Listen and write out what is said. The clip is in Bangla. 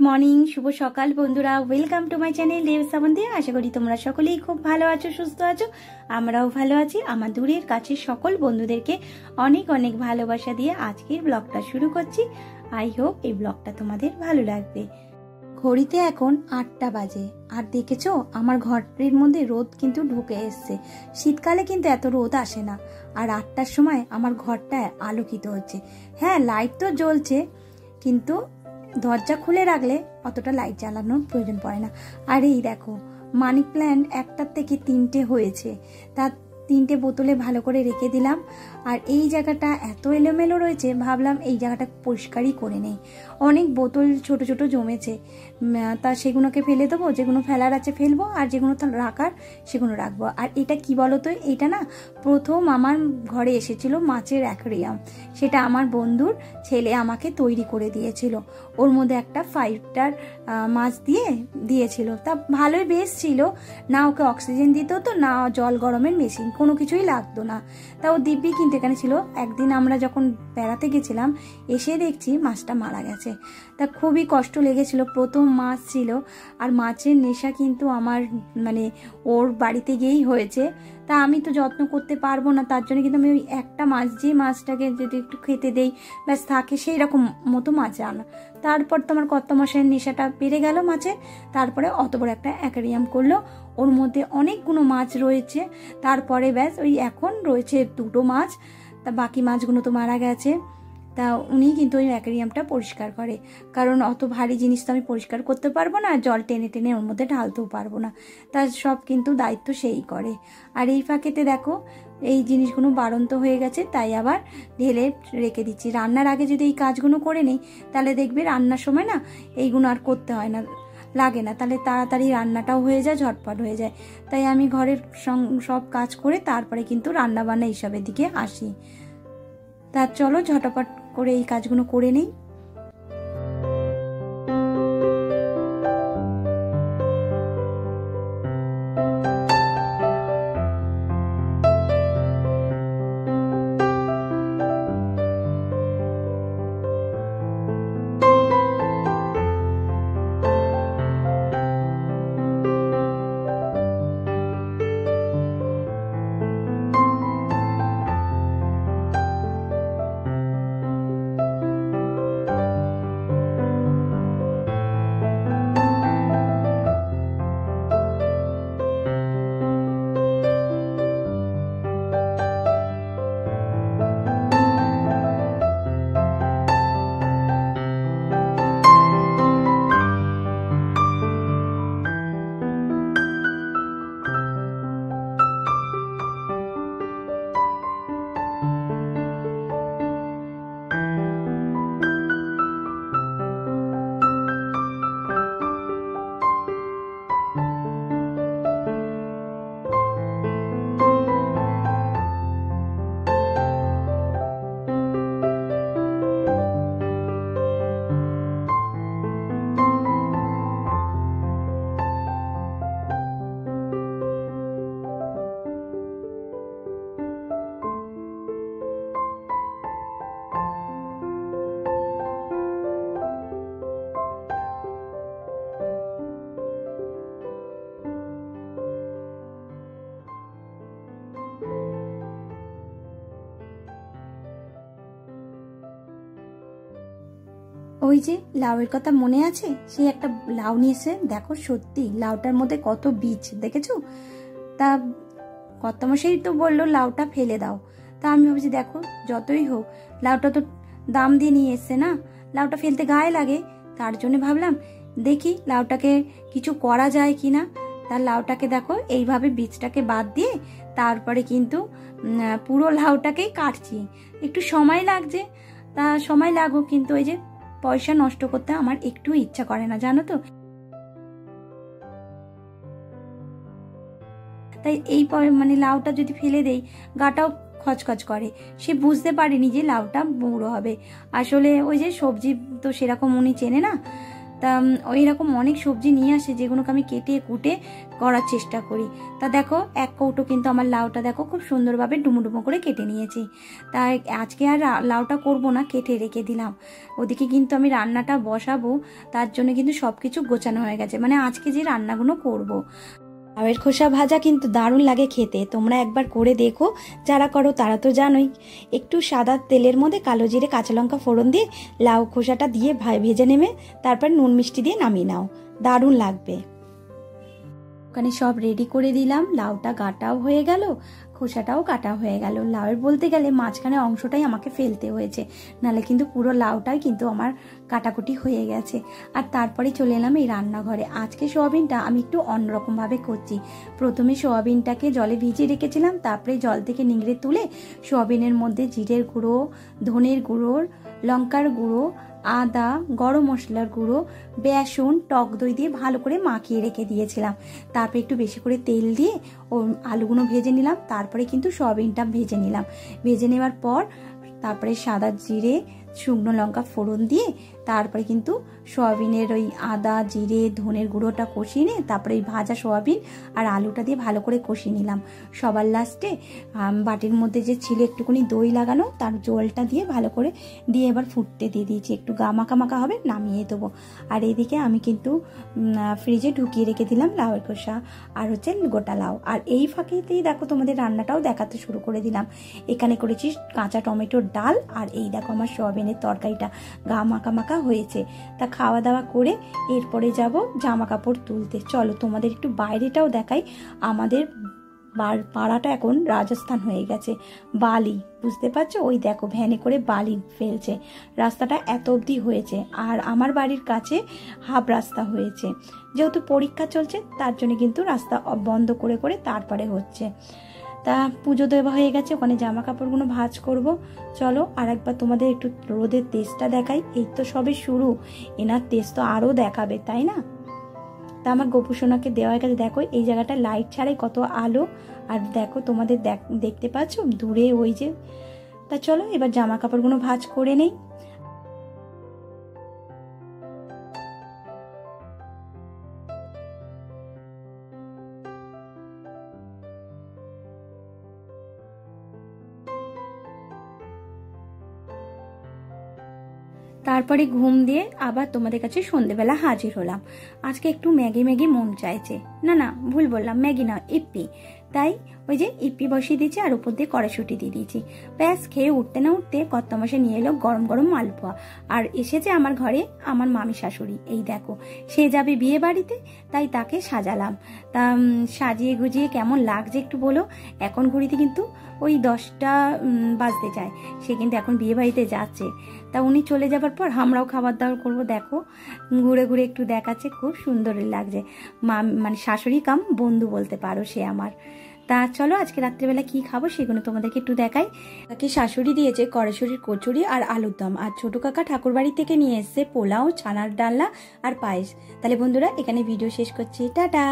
মর্নিং, শুভ সকাল বন্ধুরা। ওয়েলকাম টু মাই চ্যানেল দেব সাবন্তী। আশা করি তোমরা সকলেই খুব ভালো আছো, সুস্থ আছো। আমরাও ভালো আছি। আমার দূরের কাছের সকল বন্ধুদেরকে অনেক অনেক ভালোবাসা দিয়ে আজকের ব্লগটা শুরু করছি। আই হোপ এই ব্লগটা তোমাদের ভালো লাগবে। ঘড়িতে এখন 8টা বাজে, আর দেখেছো আমার ঘরের মধ্যে রোদ কিন্তু ঢুকে এসছে। শীতকালে কিন্তু এত রোদ আসে না, আর 8টার সময় আমার ঘরটা আলোকিত হচ্ছে। হ্যাঁ, লাইট তো জ্বলছে, কিন্তু দরজা খুলে রাখলে অতটা লাইট জ্বালানোর প্রয়োজন পড়ে না। আর এই দেখো, মানি প্ল্যান্ট একটার থেকে 3টে হয়েছে, তার 3টে বোতলে ভালো করে রেখে দিলাম। আর এই জায়গাটা এত এলোমেলো রয়েছে, ভাবলাম এই জায়গাটা পরিষ্কারই করে নেই। অনেক বোতল ছোট ছোট জমেছে, তা সেগুলোকে ফেলে দেবো। যেগুলো ফেলার আছে ফেলবো, আর যেগুলো রাখার সেগুলো রাখবো। আর এটা কি বলতো, এটা না প্রথম আমার ঘরে এসেছিল মাছের অ্যাকোয়ারিয়াম। সেটা আমার বন্ধুর ছেলে আমাকে তৈরি করে দিয়েছিল। ওর মধ্যে একটা 5টার মাছ দিয়েছিল। তা ভালোই বেশ ছিল না, ওকে অক্সিজেন দিত তো না, জল গরমের মেশিন কোনো কিছুই লাগতো না। তা ও দিব্যি কিন্তু এখানে ছিল। একদিন আমরা যখন বেড়াতে গেছিলাম, এসে দেখছি মাছটা মারা গেছে। তা খুবই কষ্ট লেগেছিল, প্রথম মাছ ছিল। আর মাছের নেশা কিন্তু আমার ওর বাড়িতে গিয়েই হয়েছে। তা আমি তো যত্ন করতে পারবো না, তার জন্য কিন্তু আমি ওই একটা মাছ, যে মাছটাকে যদি একটু খেতে দেই ব্যাস থাকে, সেই রকম মতো মাছ আনা। তারপর তোমার কত মাসের নেশাটা বেড়ে গেল মাছের। তারপরে অত বড় একটা অ্যাকোয়ারিয়াম করলো, ওর মধ্যে অনেকগুলো মাছ রয়েছে। তারপরে ব্যাস ওই এখন রয়েছে 2টো মাছ, তা বাকি মাছগুলো তো মারা গেছে। তা উনি কিন্তু ওই অ্যাকোয়ারিয়ামটা পরিষ্কার করে, কারণ অত ভারী জিনিস তো আমি পরিষ্কার করতে পারবো না, জল টেনে টেনে ওর মধ্যে ঢালতেও পারবো না। তার সব কিন্তু দায়িত্ব সেই করে। আর এই ফাঁকেতে দেখো, এই জিনিসগুলো বাড়ন্ত হয়ে গেছে, তাই আবার ঢেলে রেখে দিচ্ছি। রান্নার আগে যদি এই কাজগুলো করে নিই, তাহলে দেখবে রান্নার সময় না এইগুলো আর করতে হয় না, লাগে না। তাহলে তাড়াতাড়ি রান্নাটাও হয়ে যায়, ঝটপট হয়ে যায়। তাই আমি ঘরের সব কাজ করে তারপরে কিন্তু রান্না বান্না এইসবের দিকে আসি। তা চলো ঝটপট করে এই কাজগুলো করে নিই। ওই যে লাউয়ের কথা মনে আছে, সে একটা লাউ নিয়েছে, দেখো সত্যি লাউটার মধ্যে কত বীজ, দেখেছো? তা কর্তামশাই তো বললো লাউটা ফেলে দাও। তা আমি ভাবছি দেখো, যতই হোক লাউটা তো দাম দিয়ে নিয়ে এসছে না, লাউটা ফেলতে গায়ে লাগে। তার জন্য ভাবলাম দেখি লাউটাকে কিছু করা যায় কিনা। তার লাউটাকে দেখো এইভাবে বীজটাকে বাদ দিয়ে তারপরে কিন্তু পুরো লাউটাকেই কাটছি। একটু সময় লাগছে, তা সময় লাগুক, কিন্তু ওই যে পয়সা নষ্ট করতে আমার একটু ইচ্ছা করে না, জানো তো। তাই এই লাউটা যদি ফেলে দেই, গাটাও খচখচ করে। সে বুঝতে পারেনি যে লাউটা বুড়ো হবে। আসলে ওই যে সবজি তো সেরকম উনি চেনে না, তা ওই রকম অনেক সবজি নিয়ে আসে যেগুলোকে আমি কেটে কুটে করার চেষ্টা করি। তা দেখো এক কৌটো কিন্তু আমার লাউটা দেখো খুব সুন্দরভাবে ডুমো ডুমো করে কেটে নিয়েছি। তাই আজকে আর লাউটা করব না, কেটে রেখে দিলাম। ওদিকে কিন্তু আমি রান্নাটা বসাবো, তার জন্য কিন্তু সব কিছু গোছানো হয়ে গেছে, মানে আজকে যে রান্নাগুলো করব। লাউয়ের খোসা ভাজা কিন্তু দারুণ লাগে খেতে, তোমরা একবার করে দেখো, যারা করো তারা তো জানোই। একটু সাদা তেলের মধ্যে কালো জিরে কাঁচা লঙ্কা ফোড়ন দিয়ে লাউ খোসাটা দিয়ে ভেজে নেবে, তারপর নুন মিষ্টি দিয়ে নামিয়ে নাও, দারুণ লাগবে। ওখানে সব রেডি করে দিলাম, লাউটা কাটাও হয়ে গেল, খোসাটাও কাটা হয়ে গেল। লাউয়ের বলতে গেলে মাঝখানে অংশটাই আমাকে ফেলতে হয়েছে, নাহলে কিন্তু পুরো লাউটাই কিন্তু আমার কাটাকুটি হয়ে গেছে। আর তারপরে চলে এলাম এই রান্নাঘরে। আজকে সোয়াবিনটা আমি একটু অন্যরকমভাবে করছি। প্রথমে সোয়াবিনটাকে জলে ভিজিয়ে রেখেছিলাম, তারপরে জল থেকে নিংড়ে তুলে সোয়াবিনের মধ্যে জিরের গুঁড়ো, ধনের গুঁড়ো, লঙ্কার গুঁড়ো, আদা, গরম মশলার গুঁড়ো, বেসন, টক দই দিয়ে ভালো করে মাখিয়ে রেখে দিয়েছিলাম। তারপরে একটু বেশি করে তেল দিয়ে ও আলুগুলো ভেজে নিলাম, তারপরে কিন্তু সয়াবিনটা ভেজে নিলাম। ভেজে নেওয়ার পর তারপরে সাদা জিরে শুকনো লঙ্কা ফোড়ন দিয়ে তারপরে কিন্তু সয়াবিনের ওই আদা জিরে ধনের গুঁড়োটা কষিয়ে নিয়ে তারপরে ওই ভাজা সয়াবিন আর আলুটা দিয়ে ভালো করে কষিয়ে নিলাম। সবার লাস্টে বাটির মধ্যে যে ছিল একটুখানি দই লাগানো, তার জলটা দিয়ে ভালো করে দিয়ে এবার ফুটতে দিয়ে দিয়েছি, একটু মাখা মাখা হবে, নামিয়ে দেবো। আর এইদিকে আমি কিন্তু ফ্রিজে ঢুকিয়ে রেখে দিলাম লাউয়ের খোসা আর হচ্ছে গোটা লাউ। আর এই ফাঁকেতেই দেখো তোমাদের রান্নাটাও দেখাতে শুরু করে দিলাম। এখানে করেছি কাঁচা টমেটোর ডাল, আর এই দেখো আমার সয়াবিনের তরকারিটা মাখা মাখা হয়েছে। তা খাওয়া দাওয়া করে এরপরে যাব জামা কাপড় তুলতে। চলো তোমাদের একটু বাইরেটাও দেখাই। আমাদের পাড়াটা এখন রাজস্থান হয়ে গেছে, বালি, বুঝতে পারছো? ওই দেখো ভ্যানে করে বালি ফেলছে, রাস্তাটা এত অবধি হয়েছে। আর আমার বাড়ির কাছে হাফ রাস্তা হয়েছে, যেহেতু পরীক্ষা চলছে তার জন্য কিন্তু রাস্তা বন্ধ করে করে তারপরে হচ্ছে। তা পুজো দেওয়া হয়ে গেছে, ওখানে জামা কাপড়গুলো ভাঁজ করব। চলো আর একবার তোমাদের একটু রোদের তেজটা দেখাই। এই তো সবে শুরু, এনার তেজ তো আরও দেখাবে, তাই না? তা আমার গোপুসোনাকে দেওয়া হয়ে গেছে। দেখো এই জায়গাটা লাইট ছাড়াই কত আলো, আর দেখো তোমাদের দেখতে পাচ্ছ দূরে ওই যে। তা চলো এবার জামা কাপড়গুলো ভাঁজ করে নেই। তারপরে ঘুম দিয়ে আবার তোমাদের কাছে সন্ধেবেলা হাজির হলাম। আজকে একটু ম্যাগি ম্যাগি মন চাইছে, না না ভুল বললাম, ম্যাগি না, ইপ্পি। তাই ওই যে ইপ্পি বসিয়ে দিয়েছি আর উপর দিয়ে কড়াইশুঁটি দিয়ে দিয়েছি। ব্যাস খেয়ে উঠতে না উঠতে কর্তামশাই নিয়ে এলো গরম গরম মালপোয়া। আর এসেছে আমার ঘরে আমার মামি শাশুড়ি, এই দেখো সে যাবে বিয়ে বাড়িতে, তাই তাকে সাজালাম। তা সাজিয়ে গুজিয়ে কেমন লাগছে একটু বলো। এখন ঘড়িতে কিন্তু ওই 10টা বাজতে যায়, সে কিন্তু এখন বিয়ে বাড়িতে যাচ্ছে। তা উনি চলে যাবার পর আমরাও খাবার দাবার করবো। দেখো ঘুরে ঘুরে একটু দেখাচ্ছে, খুব সুন্দর লাগছে। মানে শাশুড়ি কাম বন্ধু বলতে পারো সে আমার। তা চলো আজকে রাত্রেবেলা কি খাবো সেগুলো তোমাদেরকে একটু দেখাই। তাকে শাশুড়ি দিয়েছে কড়াইশুঁটির কচুরি আর আলুর দম, আর ছোট কাকা ঠাকুর বাড়ি থেকে নিয়ে এসছে পোলাও, ছানার ডালনা আর পায়েস। তাহলে বন্ধুরা এখানে ভিডিও শেষ করছি, টাটা।